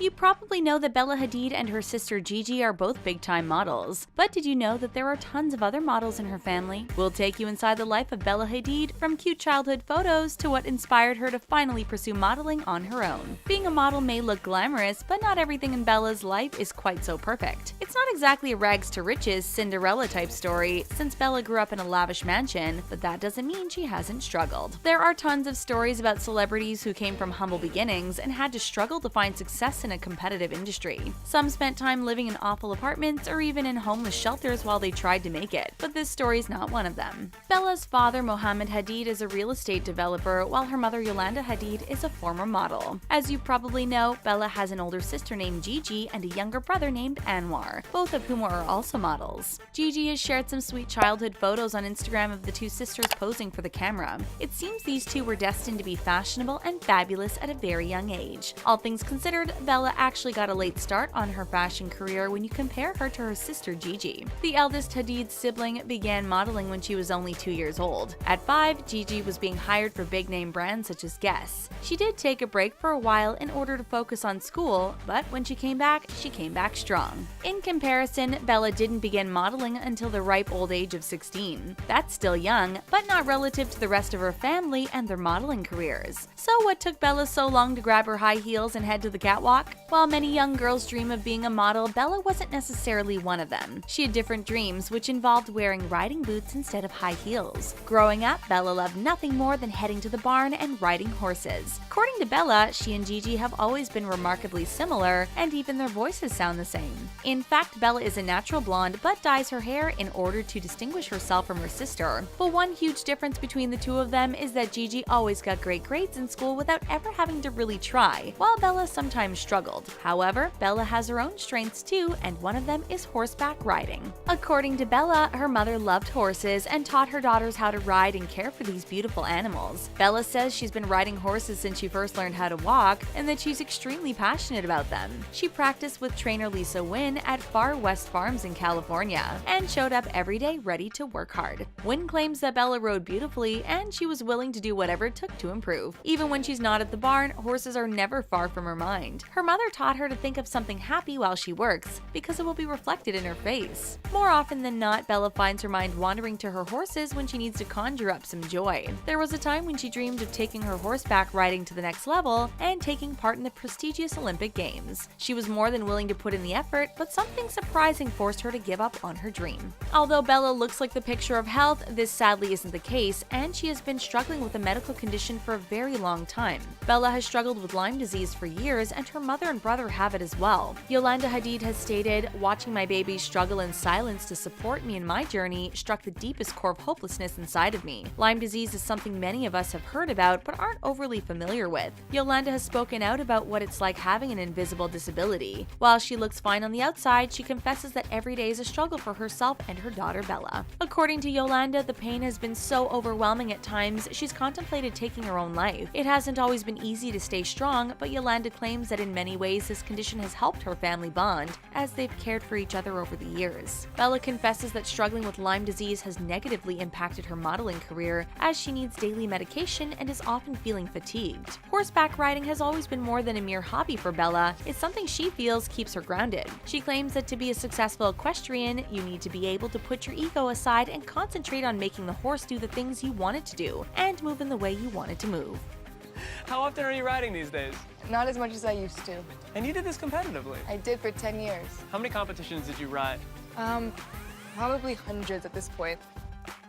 You probably know that Bella Hadid and her sister Gigi are both big-time models. But did you know that there are tons of other models in her family? We'll take you inside the life of Bella Hadid, from cute childhood photos to what inspired her to finally pursue modeling on her own. Being a model may look glamorous, but not everything in Bella's life is quite so perfect. It's not exactly a rags to riches Cinderella type story, since Bella grew up in a lavish mansion, but that doesn't mean she hasn't struggled. There are tons of stories about celebrities who came from humble beginnings and had to struggle to find success in a competitive industry. Some spent time living in awful apartments or even in homeless shelters while they tried to make it, but this story's not one of them. Bella's father, Mohammed Hadid, is a real estate developer, while her mother, Yolanda Hadid, is a former model. As you probably know, Bella has an older sister named Gigi and a younger brother named Anwar, both of whom are also models. Gigi has shared some sweet childhood photos on Instagram of the two sisters posing for the camera. It seems these two were destined to be fashionable and fabulous at a very young age. All things considered, Bella actually got a late start on her fashion career when you compare her to her sister Gigi. The eldest Hadid sibling began modeling when she was only 2 years old. At 5, Gigi was being hired for big-name brands such as Guess. She did take a break for a while in order to focus on school, but when she came back strong. In comparison, Bella didn't begin modeling until the ripe old age of 16. That's still young, but not relative to the rest of her family and their modeling careers. So what took Bella so long to grab her high heels and head to the catwalk? While many young girls dream of being a model, Bella wasn't necessarily one of them. She had different dreams, which involved wearing riding boots instead of high heels. Growing up, Bella loved nothing more than heading to the barn and riding horses. According to Bella, she and Gigi have always been remarkably similar, and even their voices sound the same. In fact, Bella is a natural blonde but dyes her hair in order to distinguish herself from her sister. But one huge difference between the two of them is that Gigi always got great grades in school without ever having to really try, while Bella sometimes struggled. However, Bella has her own strengths too, and one of them is horseback riding. According to Bella, her mother loved horses and taught her daughters how to ride and care for these beautiful animals. Bella says she's been riding horses since she first learned how to walk, and that she's extremely passionate about them. She practiced with trainer Lisa Wynn at Far West Farms in California, and showed up every day ready to work hard. Wynn claims that Bella rode beautifully, and she was willing to do whatever it took to improve. Even when she's not at the barn, horses are never far from her mind. Her mother taught her to think of something happy while she works, because it will be reflected in her face. More often than not, Bella finds her mind wandering to her horses when she needs to conjure up some joy. There was a time when she dreamed of taking her horseback riding to the next level and taking part in the prestigious Olympic Games. She was more than willing to put in the effort, but something surprising forced her to give up on her dream. Although Bella looks like the picture of health, this sadly isn't the case, and she has been struggling with a medical condition for a very long time. Bella has struggled with Lyme disease for years, and her mother and brother have it as well. Yolanda Hadid has stated, "Watching my babies struggle in silence to support me in my journey struck the deepest core of hopelessness inside of me. Lyme disease is something many of us have heard about but aren't overly familiar with." Yolanda has spoken out about what it's like having an invisible disability. While she looks fine on the outside, she confesses that every day is a struggle for herself and her daughter Bella. According to Yolanda, the pain has been so overwhelming at times, she's contemplated taking her own life. It hasn't always been easy to stay strong, but Yolanda claims that in many ways this condition has helped her family bond, as they've cared for each other over the years. Bella confesses that struggling with Lyme disease has negatively impacted her modeling career, as she needs daily medication and is often feeling fatigued. Horseback riding has always been more than a mere hobby for Bella. It's something she feels keeps her grounded. She claims that to be a successful equestrian, you need to be able to put your ego aside and concentrate on making the horse do the things you want it to do, and move in the way you want it to move. How often are you riding these days? Not as much as I used to. And you did this competitively? I did for 10 years. How many competitions did you ride? Probably hundreds at this point.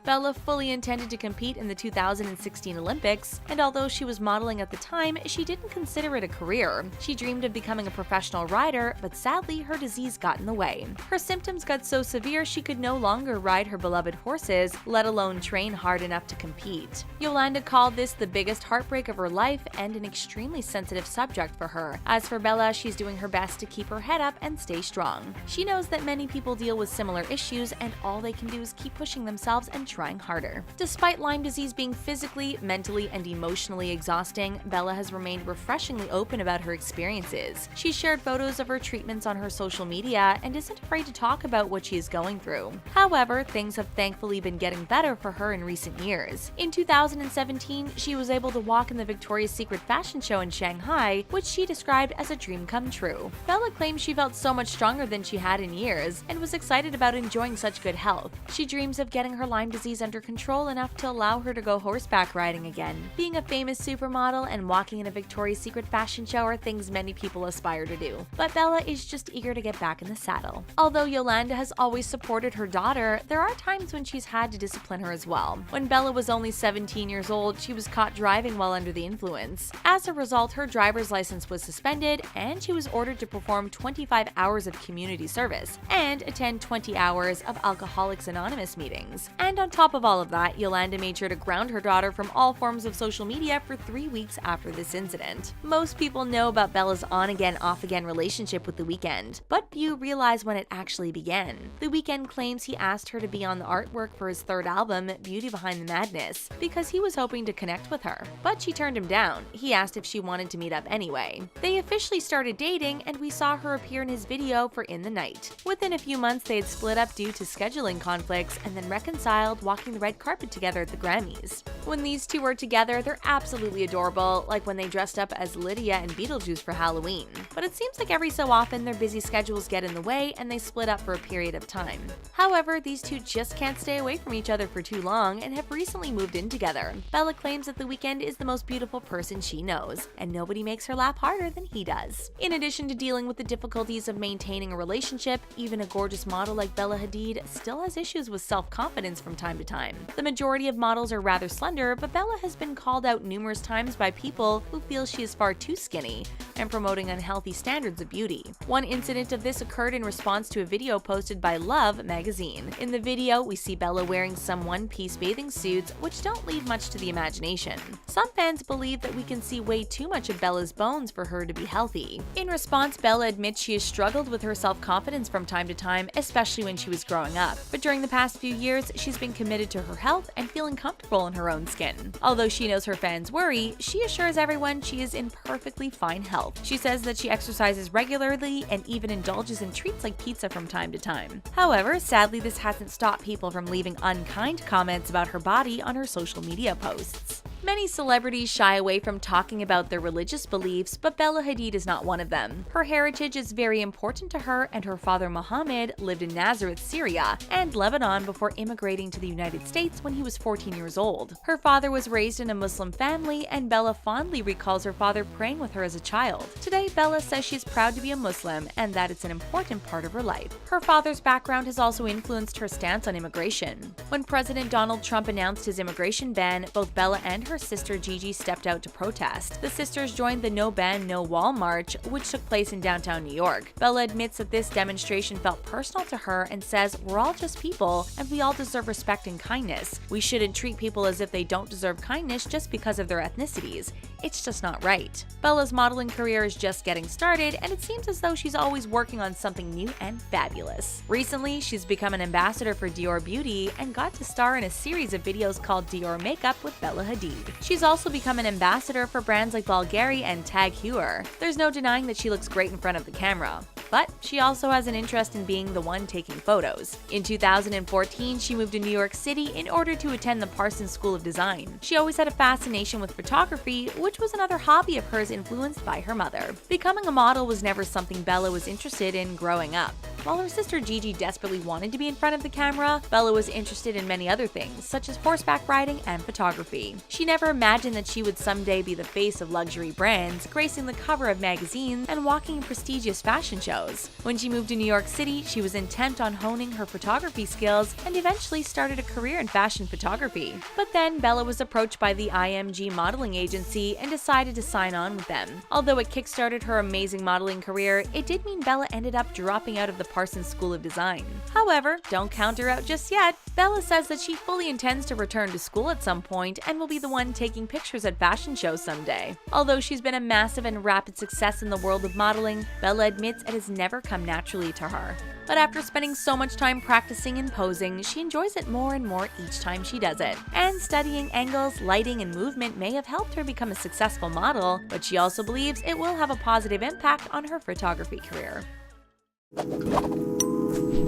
Bella fully intended to compete in the 2016 Olympics, and although she was modeling at the time, she didn't consider it a career. She dreamed of becoming a professional rider, but sadly, her disease got in the way. Her symptoms got so severe she could no longer ride her beloved horses, let alone train hard enough to compete. Yolanda called this the biggest heartbreak of her life and an extremely sensitive subject for her. As for Bella, she's doing her best to keep her head up and stay strong. She knows that many people deal with similar issues, and all they can do is keep pushing themselves and trying harder. Despite Lyme disease being physically, mentally, and emotionally exhausting, Bella has remained refreshingly open about her experiences. She shared photos of her treatments on her social media and isn't afraid to talk about what she is going through. However, things have thankfully been getting better for her in recent years. In 2017, she was able to walk in the Victoria's Secret fashion show in Shanghai, which she described as a dream come true. Bella claims she felt so much stronger than she had in years and was excited about enjoying such good health. She dreams of getting her Lyme disease under control enough to allow her to go horseback riding again. Being a famous supermodel and walking in a Victoria's Secret fashion show are things many people aspire to do, but Bella is just eager to get back in the saddle. Although Yolanda has always supported her daughter, there are times when she's had to discipline her as well. When Bella was only 17 years old, she was caught driving while under the influence. As a result, her driver's license was suspended and she was ordered to perform 25 hours of community service and attend 20 hours of Alcoholics Anonymous meetings. And on top of all of that, Yolanda made sure to ground her daughter from all forms of social media for 3 weeks after this incident. Most people know about Bella's on-again, off-again relationship with The Weeknd, but few realize when it actually began. The Weeknd claims he asked her to be on the artwork for his third album, Beauty Behind the Madness, because he was hoping to connect with her. But she turned him down. He asked if she wanted to meet up anyway. They officially started dating, and we saw her appear in his video for In the Night. Within a few months, they had split up due to scheduling conflicts and then reconciled, walking the red carpet together at the Grammys. When these two are together, they're absolutely adorable, like when they dressed up as Lydia and Beetlejuice for Halloween. But it seems like every so often their busy schedules get in the way and they split up for a period of time. However, these two just can't stay away from each other for too long and have recently moved in together. Bella claims that The Weeknd is the most beautiful person she knows, and nobody makes her laugh harder than he does. In addition to dealing with the difficulties of maintaining a relationship, even a gorgeous model like Bella Hadid still has issues with self-confidence from time to time. The majority of models are rather slender, but Bella has been called out numerous times by people who feel she is far too skinny and promoting unhealthy standards of beauty. One incident of this occurred in response to a video posted by Love magazine. In the video, we see Bella wearing some one-piece bathing suits, which don't leave much to the imagination. Some fans believe that we can see way too much of Bella's bones for her to be healthy. In response, Bella admits she has struggled with her self-confidence from time to time, especially when she was growing up. But during the past few years, she's been committed to her health and feeling comfortable in her own skin. Although she knows her fans worry, she assures everyone she is in perfectly fine health. She says that she exercises regularly and even indulges in treats like pizza from time to time. However, sadly, this hasn't stopped people from leaving unkind comments about her body on her social media posts. Many celebrities shy away from talking about their religious beliefs, but Bella Hadid is not one of them. Her heritage is very important to her, and her father Muhammad lived in Nazareth, Syria, and Lebanon before immigrating to the United States when he was 14 years old. Her father was raised in a Muslim family, and Bella fondly recalls her father praying with her as a child. Today, Bella says she is proud to be a Muslim and that it's an important part of her life. Her father's background has also influenced her stance on immigration. When President Donald Trump announced his immigration ban, both Bella and her sister Gigi stepped out to protest. The sisters joined the No Ban, No Wall march, which took place in downtown New York. Bella admits that this demonstration felt personal to her and says, "We're all just people, and we all deserve respect and kindness. We shouldn't treat people as if they don't deserve kindness just because of their ethnicities. It's just not right." Bella's modeling career is just getting started, and it seems as though she's always working on something new and fabulous. Recently, she's become an ambassador for Dior Beauty and got to star in a series of videos called Dior Makeup with Bella Hadid. She's also become an ambassador for brands like Bulgari and Tag Heuer. There's no denying that she looks great in front of the camera. But she also has an interest in being the one taking photos. In 2014, she moved to New York City in order to attend the Parsons School of Design. She always had a fascination with photography, which was another hobby of hers influenced by her mother. Becoming a model was never something Bella was interested in growing up. While her sister Gigi desperately wanted to be in front of the camera, Bella was interested in many other things, such as horseback riding and photography. She never imagined that she would someday be the face of luxury brands, gracing the cover of magazines and walking in prestigious fashion shows. When she moved to New York City, she was intent on honing her photography skills and eventually started a career in fashion photography. But then Bella was approached by the IMG modeling agency and decided to sign on with them. Although it kickstarted her amazing modeling career, it did mean Bella ended up dropping out of the Parsons School of Design. However, don't count her out just yet. Bella says that she fully intends to return to school at some point and will be the one taking pictures at fashion shows someday. Although she's been a massive and rapid success in the world of modeling, Bella admits it has never come naturally to her. But after spending so much time practicing and posing, she enjoys it more and more each time she does it. And studying angles, lighting, and movement may have helped her become a successful model, but she also believes it will have a positive impact on her photography career.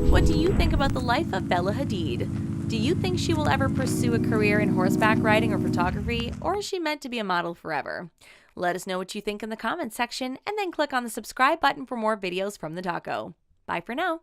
What do you think about the life of Bella Hadid? Do you think she will ever pursue a career in horseback riding or photography, or is she meant to be a model forever? Let us know what you think in the comments section, and then click on the subscribe button for more videos from TheTalko. Bye for now.